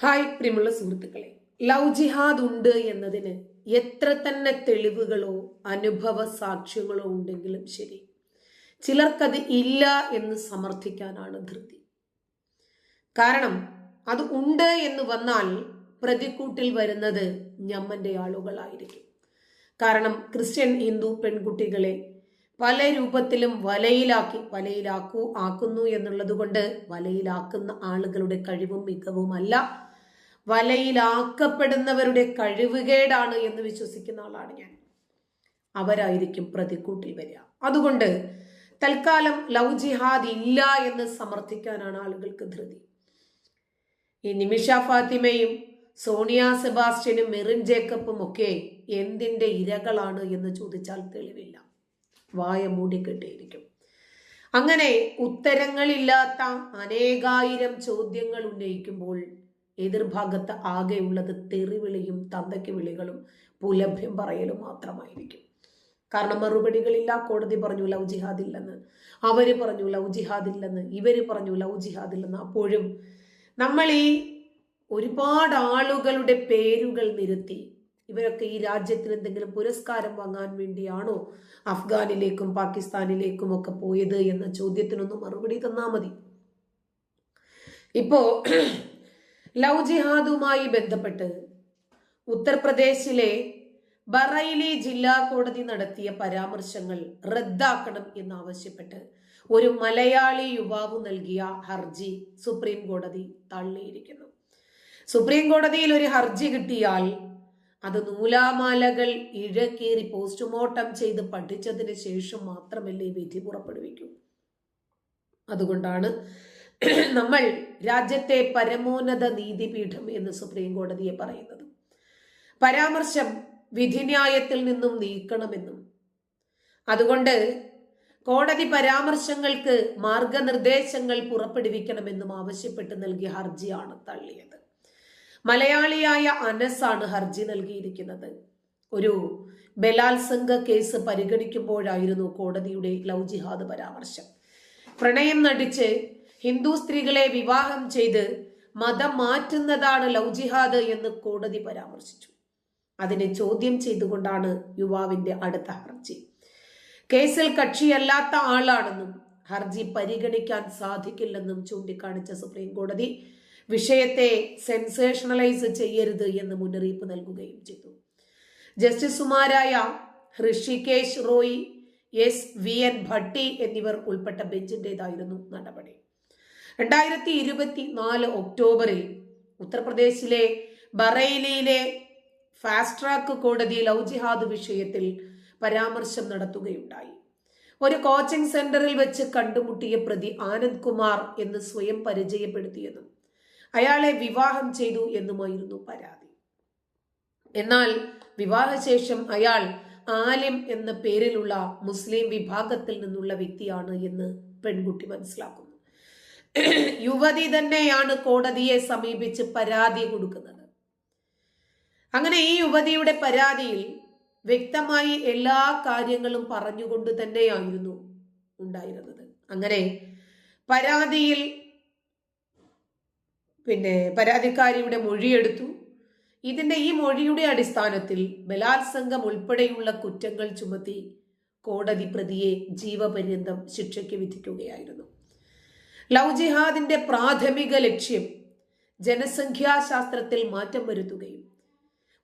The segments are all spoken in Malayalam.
ഹായ് പ്രിയമുള്ള സുഹൃത്തുക്കളെ, ലവ് ജിഹാദ് ഉണ്ട് എന്നതിന് എത്ര തന്നെ തെളിവുകളോ അനുഭവ സാക്ഷ്യങ്ങളോ ഉണ്ടെങ്കിലും ശരി, ചിലർക്കത് ഇല്ല എന്ന് സമർത്ഥിക്കാനാണ് ധൃതി. കാരണം അത് ഉണ്ട് എന്ന് വന്നാൽ പ്രതിക്കൂട്ടിൽ വരുന്നത് ഞമ്മന്റെ ആളുകളായിരിക്കും. കാരണം ക്രിസ്ത്യൻ ഹിന്ദു പെൺകുട്ടികളെ പല രൂപത്തിലും ആക്കുന്നു എന്നുള്ളത് കൊണ്ട് വലയിലാക്കുന്ന ആളുകളുടെ കഴിവും മികവുമല്ല, വലയിലാക്കപ്പെടുന്നവരുടെ കഴിവുകേടാണ് എന്ന് വിശ്വസിക്കുന്ന ആളാണ് ഞാൻ. അവരായിരിക്കും പ്രതിക്കൂട്ടിൽ വരിക. അതുകൊണ്ട് തൽക്കാലം ലവ് ജിഹാദ് ഇല്ല എന്ന് സമർത്ഥിക്കാനാണ് ആളുകൾക്ക് ധൃതി. ഈ നിമിഷ ഫാത്തിമയും സോണിയ സെബാസ്റ്റ്യനും മെറിൻ ജേക്കബും ഒക്കെ എന്തിന്റെ ഇരകളാണ് എന്ന് ചോദിച്ചാൽ തെളിവില്ല, വായ മൂടിക്കെട്ടിയിരിക്കും. അങ്ങനെ ഉത്തരങ്ങളില്ലാത്ത അനേകായിരം ചോദ്യങ്ങൾ ഉന്നയിക്കുമ്പോൾ എതിർഭാഗത്ത് ആകെയുള്ളത് തെറിവിളിയും തന്തയ്ക്ക് വിളികളും പുലഭ്യം പറയലും മാത്രമായിരിക്കും. കാരണം മറുപടികളില്ല. കോടതി പറഞ്ഞു ലവ് ജിഹാദ് ഇല്ലെന്ന്, അവര് പറഞ്ഞു ലവ് ജിഹാദ് ഇല്ലെന്ന്, ഇവര് പറഞ്ഞു ലവ് ജിഹാദ് ഇല്ലെന്ന്. അപ്പോഴും നമ്മൾ ഈ ഒരുപാട് ആളുകളുടെ പേരുകൾ നിരത്തി ഇവരൊക്കെ ഈ രാജ്യത്തിന് എന്തെങ്കിലും പുരസ്കാരം വാങ്ങാൻ വേണ്ടിയാണോ അഫ്ഗാനിലേക്കും പാകിസ്ഥാനിലേക്കും ഒക്കെ പോയത് എന്ന ചോദ്യത്തിനൊന്നും മറുപടി തന്നാ മതി. ഇപ്പോ ലവ് ജിഹാദുമായി ബന്ധപ്പെട്ട് ഉത്തർപ്രദേശിലെ ബറൈലി ജില്ലാ കോടതി നടത്തിയ പരാമർശങ്ങൾ റദ്ദാക്കണം എന്നാവശ്യപ്പെട്ട് ഒരു മലയാളി യുവാവ് നൽകിയ ഹർജി സുപ്രീം കോടതി തള്ളിയിരിക്കുന്നു. സുപ്രീം കോടതിയിൽ ഒരു ഹർജി കിട്ടിയാൽ അത് നൂലാമാലകൾ ഇഴകീറി പോസ്റ്റ്മോർട്ടം ചെയ്ത് പഠിച്ചതിന് ശേഷം മാത്രമല്ലേ വിധി പുറപ്പെടുവിക്കൂ. അതുകൊണ്ടാണ് നമ്മൾ രാജ്യത്തെ പരമോന്നത നീതിപീഠം എന്ന് സുപ്രീം കോടതിയെ പറയുന്നത്. പരാമർശം വിധിന്യായത്തിൽ നിന്നും നീക്കണമെന്നും അതുകൊണ്ട് കോടതി പരാമർശങ്ങൾക്ക് മാർഗനിർദ്ദേശങ്ങൾ പുറപ്പെടുവിക്കണമെന്നും ആവശ്യപ്പെട്ട് നൽകിയ ഹർജിയാണ് തള്ളിയത്. മലയാളിയായ അനസാണ് ഹർജി നൽകിയിരിക്കുന്നത്. ഒരു ബലാത്സംഗ കേസ് പരിഗണിക്കുമ്പോഴായിരുന്നു കോടതിയുടെ ലവ് ജിഹാദ് പരാമർശം. പ്രണയം നടിച്ച് ഹിന്ദു സ്ത്രീകളെ വിവാഹം ചെയ്ത് മതം മാറ്റുന്നതാണ് ലവ് ജിഹാദ് എന്ന് കോടതി പരാമർശിച്ചു. അതിനെ ചോദ്യം ചെയ്തുകൊണ്ടാണ് യുവാവിന്റെ അടുത്ത ഹർജി. കേസിൽ കക്ഷിയല്ലാത്ത ആളാണെന്നും ഹർജി പരിഗണിക്കാൻ സാധിക്കില്ലെന്നും ചൂണ്ടിക്കാണിച്ച സുപ്രീം കോടതി വിഷയത്തെ സെൻസേഷണലൈസ് ചെയ്യരുത് എന്ന് മുന്നറിയിപ്പ് നൽകുകയും ചെയ്തു. ജസ്റ്റിസുമാരായ ഹൃഷികേശ് റോയ്, SVN ഭട്ടി എന്നിവർ ഉൾപ്പെട്ട ബെഞ്ചിന്റേതായിരുന്നു നടപടി. 2024 ഒക്ടോബറിൽ ഉത്തർപ്രദേശിലെ ബറൈലിയിലെ ഫാസ്റ്റ് ട്രാക്ക് കോടതി ലവ് ജിഹാദ് വിഷയത്തിൽ പരാമർശം നടത്തുകയുണ്ടായി. ഒരു കോച്ചിംഗ് സെന്ററിൽ വെച്ച് കണ്ടുമുട്ടിയ പ്രതി ആനന്ദ് കുമാർ എന്ന് സ്വയം പരിചയപ്പെടുത്തിയെന്നും അയാളെ വിവാഹം ചെയ്തു എന്നുമായിരുന്നു പരാതി. എന്നാൽ വിവാഹശേഷം അയാൾ ആലിം എന്ന പേരിലുള്ള മുസ്ലിം വിഭാഗത്തിൽ നിന്നുള്ള വ്യക്തിയാണ് എന്ന് പെൺകുട്ടി മനസ്സിലാക്കുന്നു. യുവതി തന്നെയാണ് കോടതിയെ സമീപിച്ച് പരാതി കൊടുക്കുന്നത്. അങ്ങനെ ഈ യുവതിയുടെ പരാതിയിൽ വ്യക്തമായി എല്ലാ കാര്യങ്ങളും പറഞ്ഞുകൊണ്ട് തന്നെയായിരുന്നു ഉണ്ടായിരുന്നത്. അങ്ങനെ പരാതിയിൽ പരാതിക്കാരിയുടെ മൊഴിയെടുത്തു. ഈ മൊഴിയുടെ അടിസ്ഥാനത്തിൽ ബലാത്സംഗം ഉൾപ്പെടെയുള്ള കുറ്റങ്ങൾ ചുമത്തി കോടതി പ്രതിയെ ജീവപര്യന്തം ശിക്ഷയ്ക്ക് വിധിക്കുകയായിരുന്നു. ലവ് ജിഹാദിന്റെ പ്രാഥമിക ലക്ഷ്യം ജനസംഖ്യാശാസ്ത്രത്തിൽ മാറ്റം വരുത്തുകയും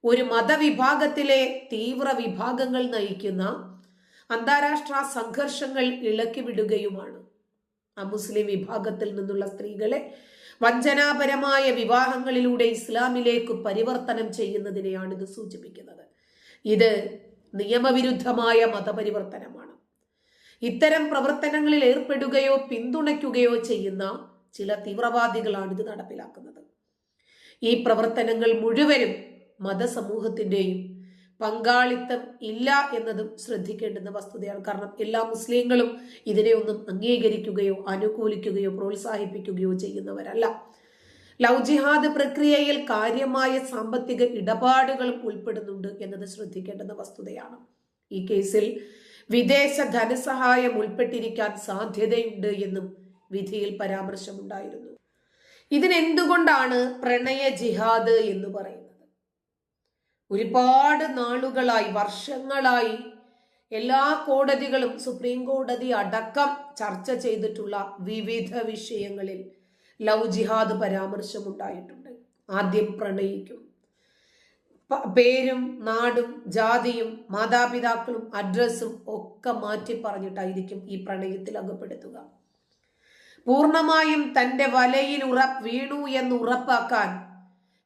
ഒരു മതവിഭാഗത്തിലെ തീവ്ര വിഭാഗങ്ങൾ നയിക്കുന്ന അന്താരാഷ്ട്ര സംഘർഷങ്ങൾ ഇളക്കിവിടുകയുമാണ്. അമുസ്ലിം വിഭാഗത്തിൽ നിന്നുള്ള സ്ത്രീകളെ വഞ്ചനാപരമായ വിവാഹങ്ങളിലൂടെ ഇസ്ലാമിലേക്ക് പരിവർത്തനം ചെയ്യുന്നതിനെയാണ് ഇത് സൂചിപ്പിക്കുന്നത്. ഇത് നിയമവിരുദ്ധമായ മതപരിവർത്തനമാണ്. ഇത്തരം പ്രവർത്തനങ്ങളിൽ ഏർപ്പെടുകയോ പിന്തുണയ്ക്കുകയോ ചെയ്യുന്ന ചില തീവ്രവാദികളാണ് ഇത് നടപ്പിലാക്കുന്നത്. ഈ പ്രവർത്തനങ്ങൾ മുഴുവനും മതസമൂഹത്തിന്റെയും പങ്കാളിത്തം ഇല്ല എന്നതും ശ്രദ്ധിക്കേണ്ടുന്ന വസ്തുതയാണ്. കാരണം എല്ലാ മുസ്ലിങ്ങളും ഇതിനെയൊന്നും അംഗീകരിക്കുകയോ അനുകൂലിക്കുകയോ പ്രോത്സാഹിപ്പിക്കുകയോ ചെയ്യുന്നവരല്ല. ലവ് ജിഹാദ് പ്രക്രിയയിൽ കാര്യമായ സാമ്പത്തിക ഇടപാടുകളും ഉൾപ്പെടുന്നുണ്ട് എന്നത് ശ്രദ്ധിക്കേണ്ടുന്ന വസ്തുതയാണ്. ഈ കേസിൽ വിദേശ ധനസഹായം ഉൾപ്പെട്ടിരിക്കാൻ സാധ്യതയുണ്ട് എന്നും വിധിയിൽ പരാമർശമുണ്ടായിരുന്നു. ഇതിനെന്തുകൊണ്ടാണ് പ്രണയ ജിഹാദ് എന്ന് പറയുന്നത്? ഒരുപാട് നാളുകളായി, വർഷങ്ങളായി എല്ലാ കോടതികളും, സുപ്രീം കോടതി അടക്കം ചർച്ച ചെയ്തിട്ടുള്ള വിവിധ വിഷയങ്ങളിൽ ലവ് ജിഹാദ് പരാമർശമുണ്ടായിട്ടുണ്ട്. ആദ്യം പ്രണയിക്കും, പേരും നാടും ജാതിയും മാതാപിതാക്കളും അഡ്രസ്സും ഒക്കെ മാറ്റി പറഞ്ഞിട്ടായിരിക്കും ഈ പ്രണയത്തിൽ അകപ്പെടുത്തുക. പൂർണ്ണമായും തന്റെ വലയിൽ വീണു എന്ന് ഉറപ്പാക്കാൻ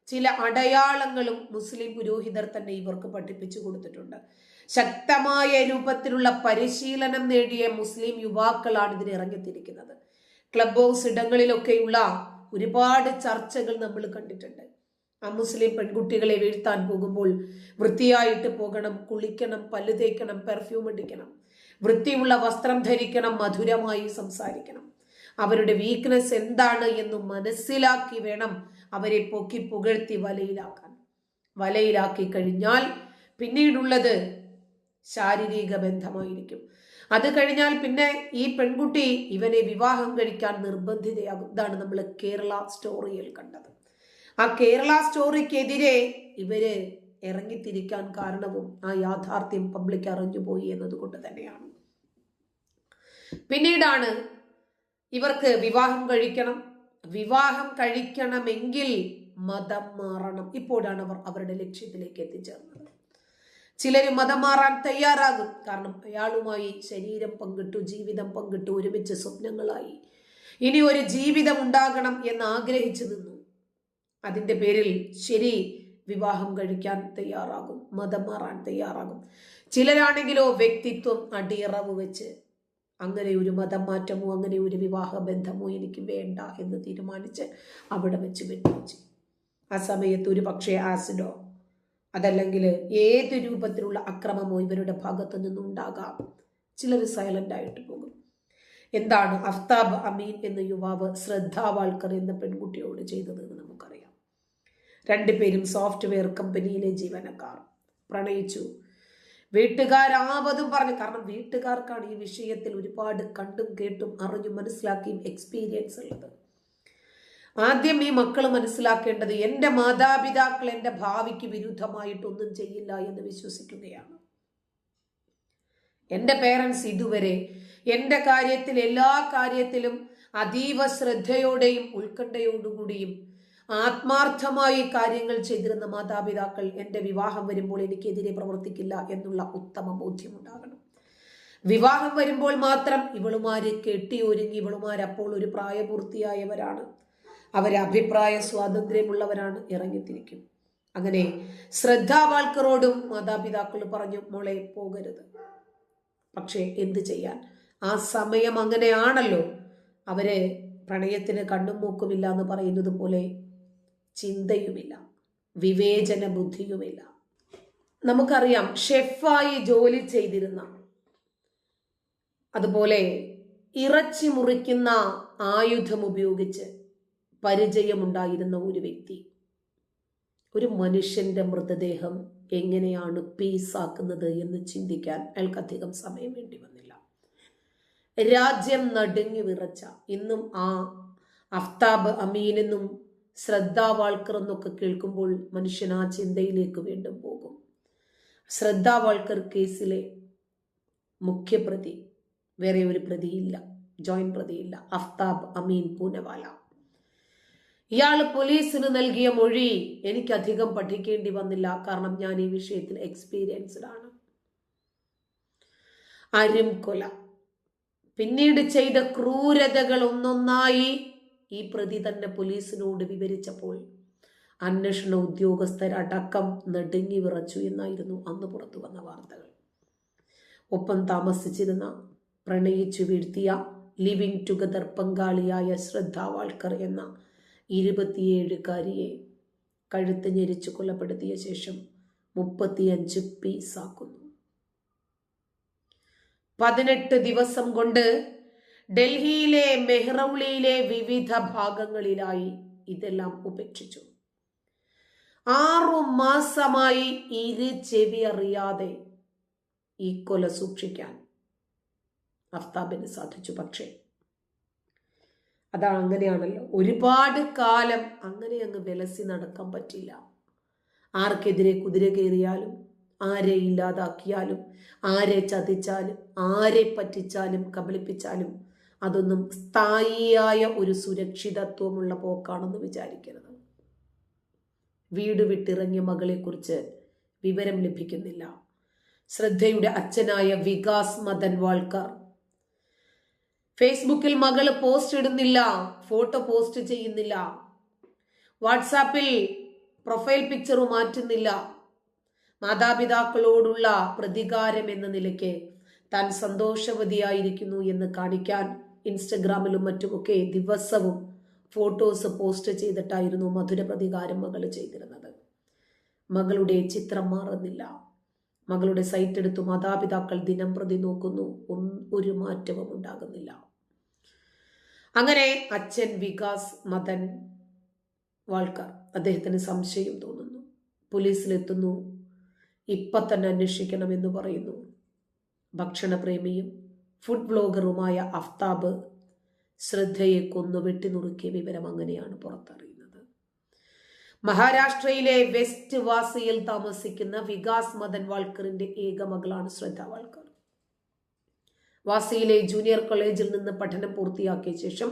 ചില അടയാളങ്ങളും മുസ്ലിം പുരോഹിതർ തന്നെ ഇവർക്ക് പഠിപ്പിച്ചു കൊടുത്തിട്ടുണ്ട്. ശക്തമായ രൂപത്തിലുള്ള പരിശീലനം നേടിയ മുസ്ലിം യുവാക്കളാണ് ഇതിന് ഇറങ്ങിത്തിരിക്കുന്നത്. ക്ലബ് ഹൗസ് ഇടങ്ങളിലൊക്കെയുള്ള ഒരുപാട് ചർച്ചകൾ നമ്മൾ കണ്ടിട്ടുണ്ട്. മുസ്ലിം പെൺകുട്ടികളെ വീഴ്ത്താൻ പോകുമ്പോൾ വൃത്തിയായിട്ട് പോകണം, കുളിക്കണം, പല്ല് തേക്കണം, പെർഫ്യൂം അടിക്കണം, വൃത്തിയുള്ള വസ്ത്രം ധരിക്കണം, മധുരമായി സംസാരിക്കണം, അവരുടെ വീക്ക്നെസ് എന്താണ് എന്ന് മനസ്സിലാക്കി വേണം അവരെ പൊക്കി പുകഴ്ത്തി വലയിലാക്കാൻ. വലയിലാക്കി കഴിഞ്ഞാൽ പിന്നീടുള്ളത് ശാരീരിക ബന്ധമായിരിക്കും. അത് കഴിഞ്ഞാൽ പിന്നെ ഈ പെൺകുട്ടി ഇവനെ വിവാഹം കഴിക്കാൻ നിർബന്ധിതയാകും. ഇതാണ് നമ്മൾ കേരള സ്റ്റോറിയിൽ കണ്ടത്. ആ കേരള സ്റ്റോറിക്കെതിരെ ഇവര് ഇറങ്ങിത്തിരിക്കാൻ കാരണവും ആ യാഥാർത്ഥ്യം പബ്ലിക് അറിഞ്ഞുപോയി എന്നതുകൊണ്ട് തന്നെയാണ്. പിന്നീടാണ് ഇവർക്ക് വിവാഹം കഴിക്കണമെങ്കിൽ മതം മാറണം. ഇപ്പോഴാണ് അവർ അവരുടെ ലക്ഷ്യത്തിലേക്ക് എത്തിച്ചേർന്നത്. ചിലര് മതം മാറാൻ തയ്യാറാകും. കാരണം അയാളുമായി ശരീരം പങ്കിട്ടു, ജീവിതം പങ്കിട്ടു, ഒരുമിച്ച് സ്വപ്നങ്ങളായി, ഇനി ഒരു ജീവിതം ഉണ്ടാകണം എന്ന് ആഗ്രഹിച്ചു നിന്നു. അതിന്റെ പേരിൽ ശരി, വിവാഹം കഴിക്കാൻ തയ്യാറാകും, മതം മാറാൻ തയ്യാറാകും. ചിലരാണെങ്കിലോ വ്യക്തിത്വം അടിയറവ് വെച്ച് അങ്ങനെ ഒരു മതം മാറ്റമോ അങ്ങനെ ഒരു വിവാഹ ബന്ധമോ എനിക്ക് വേണ്ട എന്ന് തീരുമാനിച്ച് അവിടെ വെച്ച് വിട്ടുവെച്ചു. ആ സമയത്ത് ഒരു പക്ഷേ ആസിഡോ അതല്ലെങ്കിൽ ഏത് രൂപത്തിലുള്ള അക്രമമോ ഇവരുടെ ഭാഗത്തു നിന്നുണ്ടാകാം. ചിലർ സൈലന്റ് ആയിട്ട് പോകും. എന്താണ് അഫ്താബ് അമീൻ എന്ന യുവാവ് ശ്രദ്ധാ വാൾക്കർ എന്ന പെൺകുട്ടിയോട് ചെയ്തതെന്ന് നമുക്കറിയാം. രണ്ടുപേരും സോഫ്റ്റ്വെയർ കമ്പനിയിലെ ജീവനക്കാർ പ്രണയിച്ചു. വീട്ടുകാരാവതും പറഞ്ഞു. കാരണം വീട്ടുകാർക്കാണ് ഈ വിഷയത്തിൽ ഒരുപാട് കണ്ടും കേട്ടും അറിഞ്ഞും മനസ്സിലാക്കിയും എക്സ്പീരിയൻസ് ഉള്ളത്. ആദ്യം ഈ മക്കൾ മനസ്സിലാക്കേണ്ടത് എൻ്റെ മാതാപിതാക്കൾ എൻ്റെ ഭാവിക്ക് വിരുദ്ധമായിട്ടൊന്നും ചെയ്യില്ല എന്ന് വിശ്വസിക്കുകയാണ്. എൻ്റെ പേരൻസ് ഇതുവരെ എൻ്റെ കാര്യത്തിൽ എല്ലാ കാര്യത്തിലും അതീവ ശ്രദ്ധയോടെയും ഉത്കണ്ഠയോടുകൂടിയും ആത്മാർത്ഥമായി കാര്യങ്ങൾ ചെയ്തിരുന്ന മാതാപിതാക്കൾ എൻ്റെ വിവാഹം വരുമ്പോൾ എനിക്കെതിരെ പ്രവർത്തിക്കില്ല എന്നുള്ള ഉത്തമ ബോധ്യമുണ്ടാകണം. വിവാഹം വരുമ്പോൾ മാത്രം ഇവളുമാര് കെട്ടിയൊരുങ്ങി, ഇവളുമാരപ്പോൾ ഒരു പ്രായപൂർത്തിയായവരാണ്, അവരെ അഭിപ്രായ സ്വാതന്ത്ര്യമുള്ളവരാണ്, ഇറങ്ങിത്തിരിക്കും. അങ്ങനെ ശ്രദ്ധാ വാൾക്കറോടും മാതാപിതാക്കൾ പറഞ്ഞു, മോളെ പോകരുത്. പക്ഷേ എന്ത് ചെയ്യാൻ, ആ സമയം അങ്ങനെയാണല്ലോ. അവര് പ്രണയത്തിന് കണ്ണും മൂക്കുമില്ല എന്ന് പറയുന്നത് പോലെ ചിന്തയുമില്ല, വിവേചന ബുദ്ധിയുമില്ല. നമുക്കറിയാം, ഷെഫായി ജോലി ചെയ്തിരുന്ന, അതുപോലെ ഇറച്ചി മുറിക്കുന്ന ആയുധം ഉപയോഗിച്ച് പരിചയമുണ്ടായിരുന്ന ഒരു വ്യക്തി ഒരു മനുഷ്യന്റെ മൃതദേഹം എങ്ങനെയാണ് പീസാക്കുന്നത് എന്ന് ചിന്തിക്കാൻ അയാൾക്കധികം സമയം വേണ്ടി വന്നില്ല. രാജ്യം നടുങ്ങി വിറച്ച, ഇന്നും ആ അഫ്താബ് അമീനെന്നും ശ്രദ്ധാ വാൾക്കർ എന്നൊക്കെ കേൾക്കുമ്പോൾ മനുഷ്യൻ ആ ചിന്തയിലേക്ക് വീണ്ടും പോകും. ശ്രദ്ധാ വാൾക്കർ കേസിലെ മുഖ്യപ്രതി, വേറെ ഒരു പ്രതിയില്ല, ജോയിന്റ് പ്രതിയില്ല, അഫ്താബ് അമീൻ പൂനവാല. ഇയാൾ പോലീസിന് നൽകിയ മൊഴി എനിക്കധികം പഠിക്കേണ്ടി വന്നില്ല. കാരണം ഞാൻ ഈ വിഷയത്തിൽ എക്സ്പീരിയൻസ്ഡ് ആണ്. അരുംകൊല, പിന്നീട് ചെയ്ത ക്രൂരതകൾ ഒന്നൊന്നായി ഈ പ്രതി തന്നെ പോലീസിനോട് വിവരിച്ചപ്പോൾ അന്വേഷണ ഉദ്യോഗസ്ഥരടക്കം നടുങ്ങി വിറച്ചു എന്നായിരുന്നു അന്ന് പുറത്തു വന്ന വാർത്തകൾ. ഒപ്പം താമസിച്ചിരുന്ന, പ്രണയിച്ചു വീഴ്ത്തിയ, ലിവിംഗ് ടുഗദർ പങ്കാളിയായ ശ്രദ്ധാ വാൾക്കർ എന്ന 27-കാരിയെ കഴുത്ത് ഞെരിച്ചു കൊലപ്പെടുത്തിയ ശേഷം 35 പീസാക്കുന്നു. 18 ദിവസം കൊണ്ട് ഡൽഹിയിലെ മെഹ്റൗളിയിലെ വിവിധ ഭാഗങ്ങളിലായി ഇതെല്ലാം ഉപേക്ഷിച്ചു. 6 മാസമായി ചെവി അറിയാതെ ഈ കൊല സൂക്ഷിക്കാൻ അഫ്താബിന് സാധിച്ചു. പക്ഷേ അതാണ്, അങ്ങനെയാണല്ലോ. ഒരുപാട് കാലം അങ്ങനെ അങ്ങ് വിലസി നടക്കാൻ പറ്റില്ല. ആർക്കെതിരെ കുതിര കയറിയാലും, ആരെ ഇല്ലാതാക്കിയാലും, ആരെ ചതിച്ചാലും, ആരെ പറ്റിച്ചാലും കബളിപ്പിച്ചാലും അതൊന്നും സ്ഥായിയായ ഒരു സുരക്ഷിതത്വമുള്ള പോക്കാണെന്ന് വിചാരിക്കരുത്. വീട് വിട്ടിറങ്ങിയ മകളെക്കുറിച്ച് വിവരം ലഭിക്കുന്നില്ല. ശ്രദ്ധയുടെ അച്ഛനായ വികാസ് മദൻ വാൾക്കർ ഫേസ്ബുക്കിൽ മകള് പോസ്റ്റ് ഇടുന്നില്ല, ഫോട്ടോ പോസ്റ്റ് ചെയ്യുന്നില്ല, വാട്സാപ്പിൽ പ്രൊഫൈൽ പിക്ചർ മാറ്റുന്നില്ല. മാതാപിതാക്കളോടുള്ള പ്രതികാരം എന്ന നിലയ്ക്ക് താൻ സന്തോഷവതിയായിരിക്കുന്നു എന്ന് കാണിക്കാൻ ഇൻസ്റ്റഗ്രാമിലും മറ്റുമൊക്കെ ദിവസവും ഫോട്ടോസ് പോസ്റ്റ് ചെയ്തിട്ടായിരുന്നു മധുര പ്രതികാരം മകൾ ചെയ്തിരുന്നത്. മകളുടെ ചിത്രം മാറുന്നില്ല. മകളുടെ സൈറ്റ് എടുത്തു മാതാപിതാക്കൾ ദിനം പ്രതി നോക്കുന്നു, ഒരു മാറ്റവും ഉണ്ടാകുന്നില്ല. അങ്ങനെ അച്ഛൻ വികാസ് മദൻ വാൾക്കർ, അദ്ദേഹത്തിന് സംശയം തോന്നുന്നു. പോലീസിലെത്തുന്നു. ഇപ്പം തന്നെ അന്വേഷിക്കണമെന്ന് പറയുന്നു. ഭക്ഷണപ്രേമിയും ഫുഡ് ബ്ലോഗറുമായ അഫ്താബ് ശ്രദ്ധയെ കൊന്നു വെട്ടിനുറുക്കിയ വിവരം അങ്ങനെയാണ് പുറത്തറിയുന്നത്. മഹാരാഷ്ട്രയിലെ വെസ്റ്റ് വാസിയിൽ താമസിക്കുന്ന വികാസ് മദൻ വാൾക്കറിന്റെ ഏക മകളാണ് ശ്രദ്ധ വാൾക്കർ. വാസിയിലെ ജൂനിയർ കോളേജിൽ നിന്ന് പഠനം പൂർത്തിയാക്കിയ ശേഷം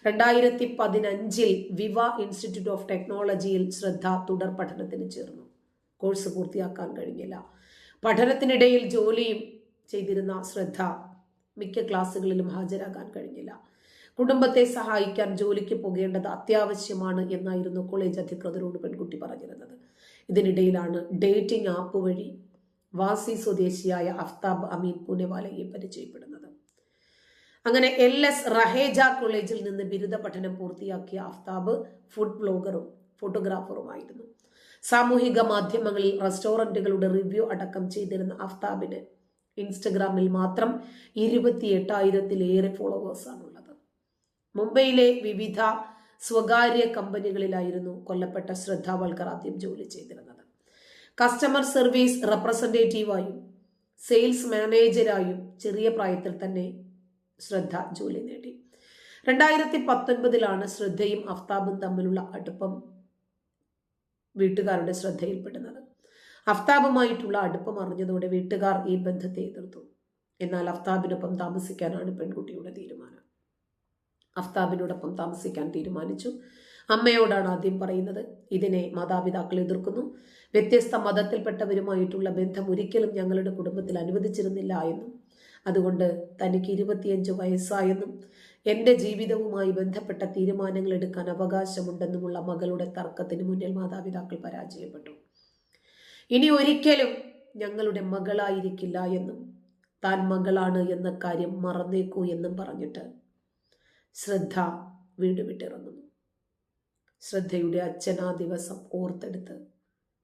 2015 വിവ ഇൻസ്റ്റിറ്റ്യൂട്ട് ഓഫ് ടെക്നോളജിയിൽ ശ്രദ്ധ തുടർ പഠനത്തിന് ചേർന്നു. കോഴ്സ് പൂർത്തിയാക്കാൻ കഴിഞ്ഞില്ല. പഠനത്തിനിടയിൽ ജോലിയും ചെയ്തിരുന്ന ശ്രദ്ധ മിക്ക ക്ലാസ്സുകളിലും ഹാജരാകാൻ കഴിഞ്ഞില്ല. കുടുംബത്തെ സഹായിക്കാൻ ജോലിക്ക് പോകേണ്ടത് അത്യാവശ്യമാണ് എന്നായിരുന്നു കോളേജ് അധികൃതരോട് പെൺകുട്ടി പറഞ്ഞിരുന്നത്. ഇതിനിടയിലാണ് ഡേറ്റിംഗ് ആപ്പ് വഴി വാസി സ്വദേശിയായ അഫ്താബ് അമീൻ പൂനെവാലയെ പരിചയപ്പെടുന്നത്. അങ്ങനെ LS റഹേജ കോളേജിൽ നിന്ന് ബിരുദ പഠനം പൂർത്തിയാക്കിയ അഫ്താബ് ഫുഡ് ബ്ലോഗറും ഫോട്ടോഗ്രാഫറുമായിരുന്നു. സാമൂഹിക മാധ്യമങ്ങളിൽ റെസ്റ്റോറന്റുകളുടെ റിവ്യൂ അടക്കം ചെയ്തിരുന്ന അഫ്താബിന് ഇൻസ്റ്റഗ്രാമിൽ മാത്രം 28,000-ലേറെ ഫോളോവേഴ്സാണുള്ളത്. മുംബൈയിലെ വിവിധ സ്വകാര്യ കമ്പനികളിലായിരുന്നു കൊല്ലപ്പെട്ട ശ്രദ്ധ വാൾക്കർ ആദ്യം ജോലി ചെയ്തിരുന്നത്. കസ്റ്റമർ സർവീസ് റെപ്രസെന്റേറ്റീവായും സെയിൽസ് മാനേജരായും ചെറിയ പ്രായത്തിൽ തന്നെ ശ്രദ്ധ ജോലി നേടി. 2019 ശ്രദ്ധയും അഫ്താബും തമ്മിലുള്ള അടുപ്പം വീട്ടുകാരുടെ ശ്രദ്ധയിൽപ്പെടുന്നത്. അഫ്താബുമായിട്ടുള്ള അടുപ്പം അറിഞ്ഞതോടെ വീട്ടുകാർ ഈ ബന്ധത്തെ എതിർത്തു. എന്നാൽ അഫ്താബിനൊപ്പം താമസിക്കാനാണ് പെൺകുട്ടിയുടെ തീരുമാനം. അഫ്താബിനോടൊപ്പം താമസിക്കാൻ തീരുമാനിച്ചു. അമ്മയോടാണ് ആദ്യം പറയുന്നത്. ഇതിനെ മാതാപിതാക്കൾ എതിർക്കുന്നു. വ്യത്യസ്ത മതത്തിൽപ്പെട്ടവരുമായിട്ടുള്ള ബന്ധം ഒരിക്കലും ഞങ്ങളുടെ കുടുംബത്തിൽ അനുവദിച്ചിരുന്നില്ല എന്നും അതുകൊണ്ട് തനിക്ക് 25 വയസ്സായെന്നും എൻ്റെ ജീവിതവുമായി ബന്ധപ്പെട്ട തീരുമാനങ്ങൾ എടുക്കാൻ അവകാശമുണ്ടെന്നുമുള്ള മകളുടെ തർക്കത്തിന് മുന്നിൽ മാതാപിതാക്കൾ പരാജയപ്പെട്ടു. ഇനി ഒരിക്കലും ഞങ്ങളുടെ മകളായിരിക്കില്ല എന്നും താൻ മകളാണ് എന്ന കാര്യം മറന്നേക്കൂ എന്നും പറഞ്ഞിട്ട് ശ്രദ്ധ വീട് വിട്ടിറങ്ങുന്നു. ശ്രദ്ധയുടെ അച്ഛൻ ആ ദിവസം ഓർത്തെടുത്ത്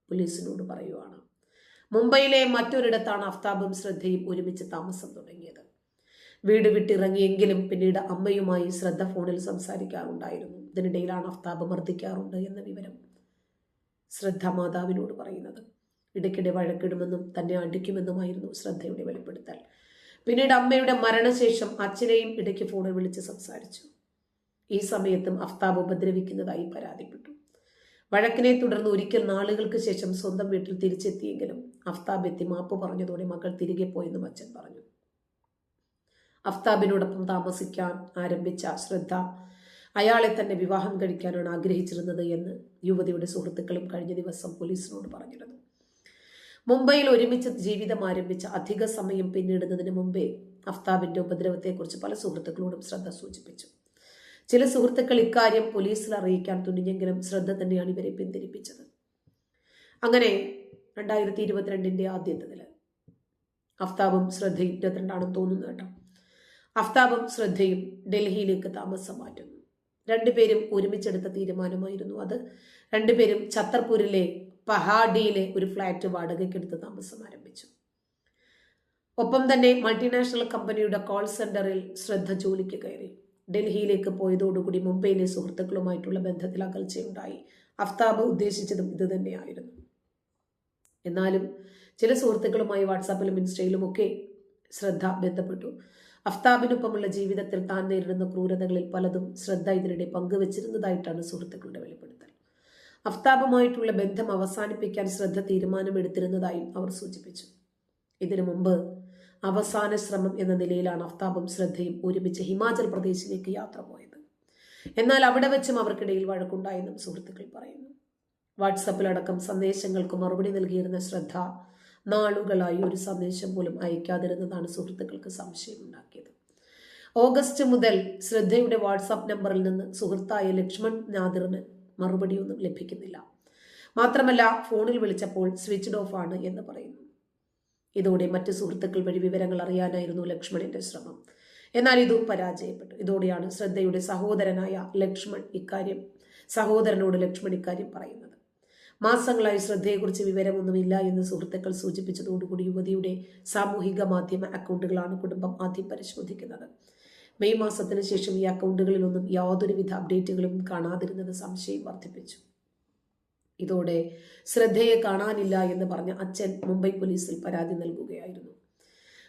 പോലീസിനോട് പറയുവാണ്. മുംബൈയിലെ മറ്റൊരിടത്താണ് അഫ്താബും ശ്രദ്ധയും ഒരുമിച്ച് താമസം തുടങ്ങിയത്. വീട് വിട്ടിറങ്ങിയെങ്കിലും പിന്നീട് അമ്മയുമായി ശ്രദ്ധ ഫോണിൽ സംസാരിക്കാറുണ്ടായിരുന്നു. ഇതിനിടയിലാണ് അഫ്താബ് മർദ്ദിക്കാറുണ്ട് എന്ന വിവരം ശ്രദ്ധ മാതാവിനോട് പറയുന്നത്. ഇടയ്ക്കിടെ വഴക്കിടുമെന്നും തന്നെ അടിക്കുമെന്നുമായിരുന്നു ശ്രദ്ധയുടെ വെളിപ്പെടുത്തൽ. പിന്നീട് അമ്മയുടെ മരണശേഷം അച്ഛനെയും ഇടയ്ക്ക് ഫോണിൽ വിളിച്ച് സംസാരിച്ചു. ഈ സമയത്തും അഫ്താബ് ഉപദ്രവിക്കുന്നതായി പരാതിപ്പെട്ടു. വഴക്കിനെ തുടർന്ന് ഒരിക്കൽ നാളുകൾക്ക് ശേഷം സ്വന്തം വീട്ടിൽ തിരിച്ചെത്തിയെങ്കിലും അഫ്താബ് എത്തി മാപ്പ് പറഞ്ഞതോടെ മകൾ തിരികെ പോയെന്നും അച്ഛൻ പറഞ്ഞു. അഫ്താബിനോടൊപ്പം താമസിക്കാൻ ആരംഭിച്ച ശ്രദ്ധ അയാളെ തന്നെ വിവാഹം കഴിക്കാനാണ് ആഗ്രഹിച്ചിരുന്നത് എന്ന് യുവതിയുടെ സുഹൃത്തുക്കളും കഴിഞ്ഞ ദിവസം പോലീസിനോട് പറഞ്ഞിരുന്നു. മുംബൈയിൽ ഒരുമിച്ച് ജീവിതം ആരംഭിച്ച അധിക സമയം പിന്നിടുന്നതിന് മുമ്പേ അഫ്താബിന്റെ ഉപദ്രവത്തെക്കുറിച്ച് പല സുഹൃത്തുക്കളോടും ശ്രദ്ധ സൂചിപ്പിച്ചു. ചില സുഹൃത്തുക്കൾ ഇക്കാര്യം പോലീസിൽ അറിയിക്കാൻ തുനിഞ്ഞെങ്കിലും ശ്രദ്ധ തന്നെയാണ് ഇവരെ പിന്തിരിപ്പിച്ചത്. അങ്ങനെ 2022 ആദ്യത്തിൽ അഫ്താബും ശ്രദ്ധയും 22 തോന്നുന്നു കേട്ടോ. അഫ്താബും ശ്രദ്ധയും ഡൽഹിയിലേക്ക് താമസം മാറ്റുന്നു. രണ്ടുപേരും ഒരുമിച്ചെടുത്ത തീരുമാനമായിരുന്നു അത്. രണ്ടുപേരും ഛത്തർപൂരിലെ പഹാഡിയിലെ ഒരു ഫ്ലാറ്റ് വാടകയ്ക്കെടുത്ത് താമസം ആരംഭിച്ചു. ഒപ്പം തന്നെ മൾട്ടിനാഷണൽ കമ്പനിയുടെ കോൾ സെന്ററിൽ ശ്രദ്ധ ജോലിക്ക് കയറി. ഡൽഹിയിലേക്ക് പോയതോടുകൂടി മുംബൈയിലെ സുഹൃത്തുക്കളുമായിട്ടുള്ള ബന്ധത്തിൽ അകൽച്ചയുണ്ടായി. അഫ്താബ് ഉദ്ദേശിച്ചതും ഇത് തന്നെയായിരുന്നു. എന്നാലും ചില സുഹൃത്തുക്കളുമായി വാട്സാപ്പിലും ഇൻസ്റ്റയിലും ഒക്കെ ശ്രദ്ധ ബന്ധപ്പെട്ടു. അഫ്താബിനൊപ്പമുള്ള ജീവിതത്തിൽ താൻ നേരിടുന്ന ക്രൂരതകളിൽ പലതും ശ്രദ്ധ ഇതിനിടെ പങ്കുവച്ചിരുന്നതായിട്ടാണ് സുഹൃത്തുക്കളുടെ വെളിപ്പെടുത്തൽ. അഫ്താബുമായിട്ടുള്ള ബന്ധം അവസാനിപ്പിക്കാൻ ശ്രദ്ധ തീരുമാനമെടുത്തിരുന്നതായും അവർ സൂചിപ്പിച്ചു. ഇതിനു മുമ്പ് അവസാന ശ്രമം എന്ന നിലയിലാണ് അഫ്താബും ശ്രദ്ധയും ഒരുമിച്ച് ഹിമാചൽ പ്രദേശിലേക്ക് യാത്ര പോയത്. എന്നാൽ അവിടെ വെച്ചും അവർക്കിടയിൽ വഴക്കുണ്ടായെന്നും സുഹൃത്തുക്കൾ പറയുന്നു. വാട്സപ്പിലടക്കം സന്ദേശങ്ങൾക്ക് മറുപടി നൽകിയിരുന്ന ശ്രദ്ധ നാളുകളായി ഒരു സന്ദേശം പോലും അയക്കാതിരുന്നതാണ് സുഹൃത്തുക്കൾക്ക് സംശയമുണ്ടാക്കിയത്. ഓഗസ്റ്റ് മുതൽ ശ്രദ്ധയുടെ വാട്സാപ്പ് നമ്പറിൽ നിന്ന് സുഹൃത്തായ ലക്ഷ്മൺ നാദിറിന് മറുപടിയൊന്നും ലഭിക്കുന്നില്ല. മാത്രമല്ല, ഫോണിൽ വിളിച്ചപ്പോൾ സ്വിച്ച്ഡ് ഓഫ് ആണ് എന്ന് പറയുന്നു. ഇതോടെ മറ്റ് സുഹൃത്തുക്കൾ വഴി വിവരങ്ങൾ അറിയാനായിരുന്നു ലക്ഷ്മണിന്റെ ശ്രമം. എന്നാൽ ഇതും പരാജയപ്പെട്ടു. ഇതോടെയാണ് ശ്രദ്ധയുടെ സഹോദരനോട് ലക്ഷ്മൺ ഇക്കാര്യം പറയുന്നത്. മാസങ്ങളായി ശ്രദ്ധയെക്കുറിച്ച് വിവരമൊന്നുമില്ല എന്ന് സുഹൃത്തുക്കൾ സൂചിപ്പിച്ചതോടുകൂടി യുവതിയുടെ സാമൂഹിക മാധ്യമ അക്കൗണ്ടുകളാണ് കുടുംബം ആദ്യം പരിശോധിക്കുന്നത്. മെയ് മാസത്തിന് ശേഷം ഈ അക്കൗണ്ടുകളിലൊന്നും യാതൊരുവിധ അപ്ഡേറ്റുകളും കാണാതിരുന്നത് സംശയം വർദ്ധിപ്പിച്ചു. ഇതോടെ ശ്രദ്ധയെ കാണാനില്ല എന്ന് പറഞ്ഞ അച്ഛൻ മുംബൈ പോലീസിൽ പരാതി നൽകുകയായിരുന്നു.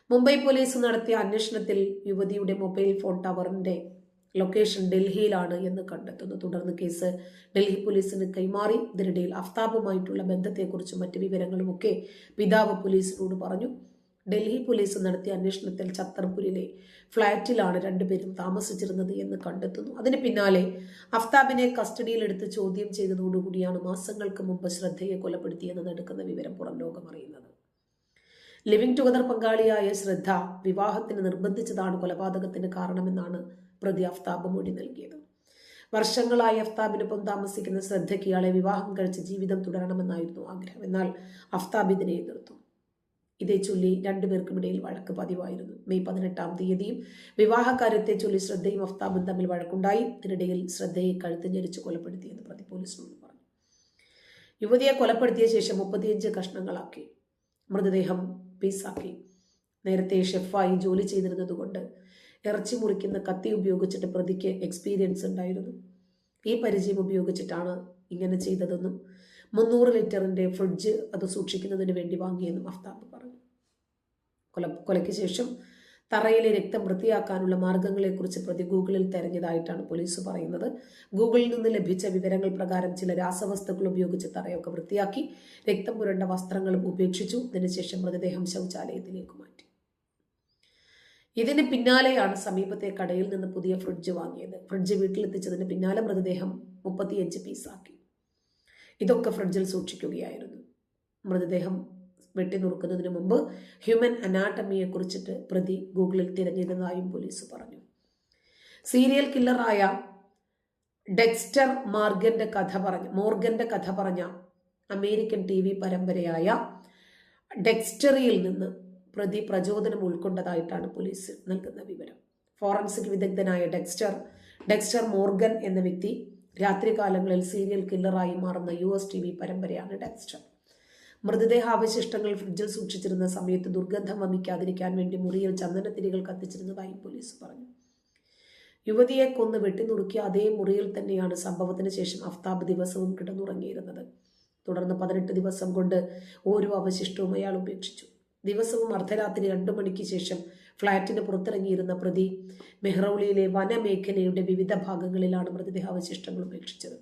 മുംബൈ പോലീസ് നടത്തിയ അന്വേഷണത്തിൽ യുവതിയുടെ മൊബൈൽ ഫോൺ ടവറിന്റെ ലൊക്കേഷൻ ഡൽഹിയിലാണ് എന്ന് കണ്ടെത്തുന്നു. തുടർന്ന് കേസ് ഡൽഹി പോലീസിന് കൈമാറി. ഇതിനിടയിൽ അഫ്താബുമായിട്ടുള്ള ബന്ധത്തെക്കുറിച്ചും മറ്റ് വിവരങ്ങളുമൊക്കെ പിതാവ് പോലീസിനോട് പറഞ്ഞു. ഡൽഹി പോലീസ് നടത്തിയ അന്വേഷണത്തിൽ ഛത്തർപൂരിലെ ഫ്ളാറ്റിലാണ് രണ്ടുപേരും താമസിച്ചിരുന്നത് എന്ന് കണ്ടെത്തുന്നു. അതിന് പിന്നാലെ അഫ്താബിനെ കസ്റ്റഡിയിലെടുത്ത് ചോദ്യം ചെയ്തതോടുകൂടിയാണ് മാസങ്ങൾക്ക് മുമ്പ് ശ്രദ്ധയെ കൊലപ്പെടുത്തിയെന്ന് നടക്കുന്ന വിവരം പുറം ലോകം അറിയുന്നത്. ലിവിംഗ് ടുഗദർ പങ്കാളിയായ ശ്രദ്ധ വിവാഹത്തിന് നിർബന്ധിച്ചതാണ് കൊലപാതകത്തിന് കാരണമെന്നാണ് പ്രതി അഫ്താബ് മൊഴി നൽകിയത്. വർഷങ്ങളായി അഫ്താബിനൊപ്പം താമസിക്കുന്ന ശ്രദ്ധയ്ക്ക് ഇയാളെ വിവാഹം കഴിച്ച് ജീവിതം തുടരണമെന്നായിരുന്നു ആഗ്രഹം. എന്നാൽ അഫ്താബ് ഇതിനെ എതിർത്തു. ഇതേ ചൊല്ലി രണ്ടുപേർക്കുമിടയിൽ വഴക്ക് പതിവായിരുന്നു. മെയ് 18-ാം തീയതിയും വിവാഹകാര്യത്തെ ചൊല്ലി ശ്രദ്ധയും അഫ്താബും തമ്മിൽ വഴക്കുണ്ടായി. ഇതിനിടയിൽ ശ്രദ്ധയെ കഴുത്ത് ഞെരിച്ച് കൊലപ്പെടുത്തിയെന്ന് പ്രതി പോലീസിനോട് പറഞ്ഞു. യുവതിയെ കൊലപ്പെടുത്തിയ ശേഷം 35 കഷ്ണങ്ങളാക്കി മൃതദേഹം പീസാക്കി. നേരത്തെ ഷെഫായി ജോലി ചെയ്തിരുന്നതുകൊണ്ട് ഇറച്ചി മുറിക്കുന്ന കത്തി ഉപയോഗിച്ചിട്ട് പ്രതിക്ക് എക്സ്പീരിയൻസ് ഉണ്ടായിരുന്നു. ഈ പരിചയം ഉപയോഗിച്ചിട്ടാണ് ഇങ്ങനെ ചെയ്തതെന്നും 300 ലിറ്ററിന്റെ ഫ്രിഡ്ജ് അത് സൂക്ഷിക്കുന്നതിന് വേണ്ടി വാങ്ങിയെന്നും അഫ്താബ് പറഞ്ഞു. കൊലയ്ക്ക് ശേഷം തറയിലെ രക്തം വൃത്തിയാക്കാനുള്ള മാർഗങ്ങളെക്കുറിച്ച് പ്രതി ഗൂഗിളിൽ തെരഞ്ഞതായിട്ടാണ് പോലീസ് പറയുന്നത്. ഗൂഗിളിൽ നിന്ന് ലഭിച്ച വിവരങ്ങൾ പ്രകാരം ചില രാസവസ്തുക്കൾ ഉപയോഗിച്ച് തറയൊക്കെ വൃത്തിയാക്കി. രക്തം പുരണ്ട വസ്ത്രങ്ങളും ഉപേക്ഷിച്ചു. ഇതിനുശേഷം മൃതദേഹം ശൗചാലയത്തിലേക്ക് മാറ്റി. ഇതിന് പിന്നാലെയാണ് സമീപത്തെ കടയിൽ നിന്ന് പുതിയ ഫ്രിഡ്ജ് വാങ്ങിയത്. ഫ്രിഡ്ജ് വീട്ടിലെത്തിച്ചതിന് പിന്നാലെ മൃതദേഹം 35 പീസാക്കി. ഇതൊക്കെ ഫ്രിഡ്ജിൽ സൂക്ഷിക്കുകയായിരുന്നു. മൃതദേഹം വെട്ടിനുറുക്കുന്നതിന് മുമ്പ് ഹ്യൂമൻ അനാട്ടമിയെ കുറിച്ചിട്ട് പ്രതി ഗൂഗിളിൽ തിരഞ്ഞിരുന്നതായും പോലീസ് പറഞ്ഞു. സീരിയൽ കില്ലറായ ഡെക്സ്റ്റർ മോർഗന്റെ കഥ പറഞ്ഞ അമേരിക്കൻ TV പരമ്പരയായ ഡെക്സ്റ്ററിയിൽ നിന്ന് പ്രതി പ്രചോദനം ഉൾക്കൊണ്ടതായിട്ടാണ് പോലീസ് നൽകുന്ന വിവരം. ഫോറൻസിക് വിദഗ്ധനായ ഡെക്സ്റ്റർ മോർഗൻ എന്ന വ്യക്തി രാത്രികാലങ്ങളിൽ സീരിയൽ കില്ലറായി മാറുന്ന US TV പരമ്പരയാണ് ഡെക്സ്റ്റർ. മൃതദേഹാവശിഷ്ടങ്ങൾ ഫ്രിഡ്ജിൽ സൂക്ഷിച്ചിരുന്ന സമയത്ത് ദുർഗന്ധം വമിക്കാതിരിക്കാൻ വേണ്ടി മുറിയിൽ ചന്ദനത്തിരികൾ കത്തിച്ചിരുന്നതായും പോലീസ് പറഞ്ഞു. യുവതിയെ കൊന്ന് വെട്ടിനുറുക്കിയ അതേ മുറിയിൽ തന്നെയാണ് സംഭവത്തിന് ശേഷം അഫ്താബ് ദിവസവും കിടന്നുറങ്ങിയിരുന്നത്. തുടർന്ന് 18 ദിവസം കൊണ്ട് ഓരോ അവശിഷ്ടവും അയാൾ ഉപേക്ഷിച്ചു. ദിവസവും അർദ്ധരാത്രി 2 മണിക്ക് ശേഷം ഫ്ളാറ്റിന് പുറത്തിറങ്ങിയിരുന്ന പ്രതി മെഹ്റൌളിയിലെ വനമേഖലയുടെ വിവിധ ഭാഗങ്ങളിലാണ് മൃതദേഹാവശിഷ്ടങ്ങൾ ഉപേക്ഷിച്ചത്.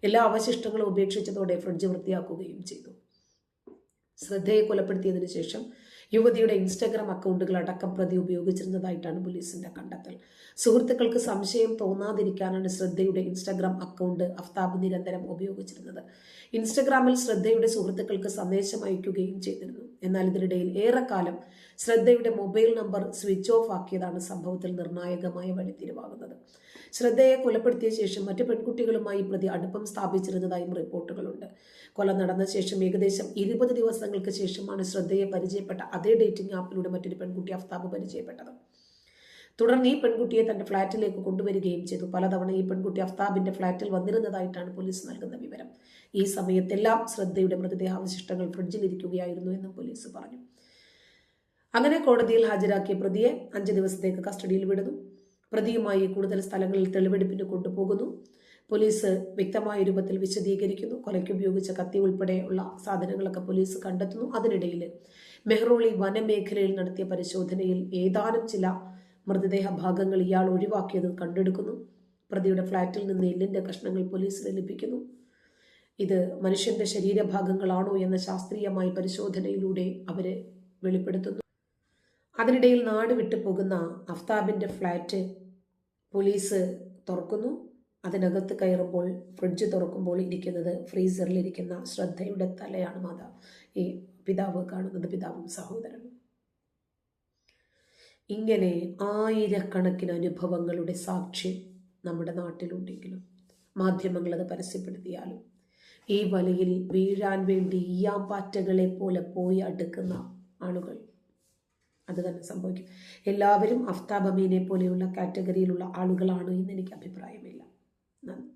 എല്ലാ അവശിഷ്ടങ്ങളും ഉപേക്ഷിച്ചതോടെ ഫ്രിഡ്ജ് വൃത്തിയാക്കുകയും ചെയ്തു. ശ്രദ്ധയെ കൊലപ്പെടുത്തിയതിനു ശേഷം യുവതിയുടെ ഇൻസ്റ്റഗ്രാം അക്കൗണ്ടുകൾ അടക്കം പ്രതി ഉപയോഗിച്ചിരുന്നതായിട്ടാണ് പോലീസിന്റെ കണ്ടെത്തൽ. സുഹൃത്തുക്കൾക്ക് സംശയം തോന്നാതിരിക്കാനാണ് ശ്രദ്ധയുടെ ഇൻസ്റ്റഗ്രാം അക്കൗണ്ട് അഫ്താബ് നിരന്തരം ഉപയോഗിച്ചിരുന്നത്. ഇൻസ്റ്റഗ്രാമിൽ ശ്രദ്ധയുടെ സുഹൃത്തുക്കൾക്ക് സന്ദേശം അയക്കുകയും ചെയ്തിരുന്നു. എന്നാൽ ഇതിനിടയിൽ ഏറെക്കാലം ശ്രദ്ധയുടെ മൊബൈൽ നമ്പർ സ്വിച്ച് ഓഫ് ആക്കിയതാണ് സംഭവത്തിൽ നിർണായകമായ വഴിത്തിരിവാകുന്നത്. ശ്രദ്ധയെ കൊലപ്പെടുത്തിയ ശേഷം മറ്റു പെൺകുട്ടികളുമായി പ്രതി അടുപ്പം സ്ഥാപിച്ചിരുന്നതായും റിപ്പോർട്ടുകളുണ്ട്. കൊല നടന്ന ശേഷം ഏകദേശം 20 ദിവസങ്ങൾക്ക് ശേഷമാണ് ശ്രദ്ധയെ പരിചയപ്പെട്ട അതേ ഡേറ്റിംഗ് ആപ്പിലൂടെ മറ്റൊരു പെൺകുട്ടി അഫ്താബ് പരിചയപ്പെട്ടത്. തുടർന്ന് ഈ പെൺകുട്ടിയെ തന്റെ ഫ്ളാറ്റിലേക്ക് കൊണ്ടുവരികയും ചെയ്തു. പലതവണ ഈ പെൺകുട്ടി അഫ്താബിന്റെ ഫ്ളാറ്റിൽ വന്നിരുന്നതായിട്ടാണ് പോലീസ് നൽകുന്ന വിവരം. ഈ സമയത്തെല്ലാം ശ്രദ്ധയുടെ മൃതദേഹാവശിഷ്ടങ്ങൾ ഫ്രിഡ്ജിലിരിക്കുകയായിരുന്നു എന്നും പോലീസ് പറഞ്ഞു. അങ്ങനെ കോടതിയിൽ ഹാജരാക്കിയ പ്രതിയെ 5 ദിവസത്തേക്ക് കസ്റ്റഡിയിൽ വിടുന്നു. പ്രതിയുമായി കൂടുതൽ സ്ഥലങ്ങളിൽ തെളിവെടുപ്പിന് കൊണ്ടുപോകുന്നു. പോലീസ് വ്യക്തമായ രൂപത്തിൽ വിശദീകരിക്കുന്നു. കൊലയ്ക്ക് ഉപയോഗിച്ച കത്തി ഉൾപ്പെടെയുള്ള സാധനങ്ങളൊക്കെ പോലീസ് കണ്ടെത്തുന്നു. അതിനിടയിൽ മെഹ്റോളി വനമേഖലയിൽ നടത്തിയ പരിശോധനയിൽ ഏതാനും ചില മൃതദേഹ ഭാഗങ്ങൾ ഇയാൾ ഒഴിവാക്കിയത് കണ്ടെടുക്കുന്നു. പ്രതിയുടെ ഫ്ളാറ്റിൽ നിന്ന് എല്ലിൻ്റെ കഷ്ണങ്ങൾ പോലീസിന് ലഭിക്കുന്നു. ഇത് മനുഷ്യന്റെ ശരീരഭാഗങ്ങളാണോ എന്ന ശാസ്ത്രീയമായ പരിശോധനയിലൂടെ അവരെ വെളിപ്പെടുത്തുന്നു. അതിനിടയിൽ നാട് വിട്ടു പോകുന്ന അഫ്താബിൻ്റെ ഫ്ലാറ്റ് പോലീസ് തുറക്കുന്നു. അതിനകത്ത് കയറുമ്പോൾ ഫ്രിഡ്ജ് തുറക്കുമ്പോൾ ഇരിക്കുന്നത്, ഫ്രീസറിലിരിക്കുന്ന ശ്രദ്ധയുടെ തലയാണ് ഈ പിതാവ് കാണുന്നത്, പിതാവും സഹോദരനും. ഇങ്ങനെ ആയിരക്കണക്കിന് അനുഭവങ്ങളുടെ സാക്ഷ്യം നമ്മുടെ നാട്ടിലുണ്ടെങ്കിലും മാധ്യമങ്ങൾ അത് പരസ്യപ്പെടുത്തിയാലും ഈ വലയിൽ വീഴാൻ വേണ്ടി ഈയാമ്പാറ്റകളെ പോലെ പോയി അടുക്കുന്ന ആളുകൾ അത് തന്നെ സംഭവിക്കും. എല്ലാവരും അഫ്താബ് അമീനെ പോലെയുള്ള കാറ്റഗറിയിലുള്ള ആളുകളാണ് എന്ന് എനിക്ക് അഭിപ്രായമില്ല. നന്ദി.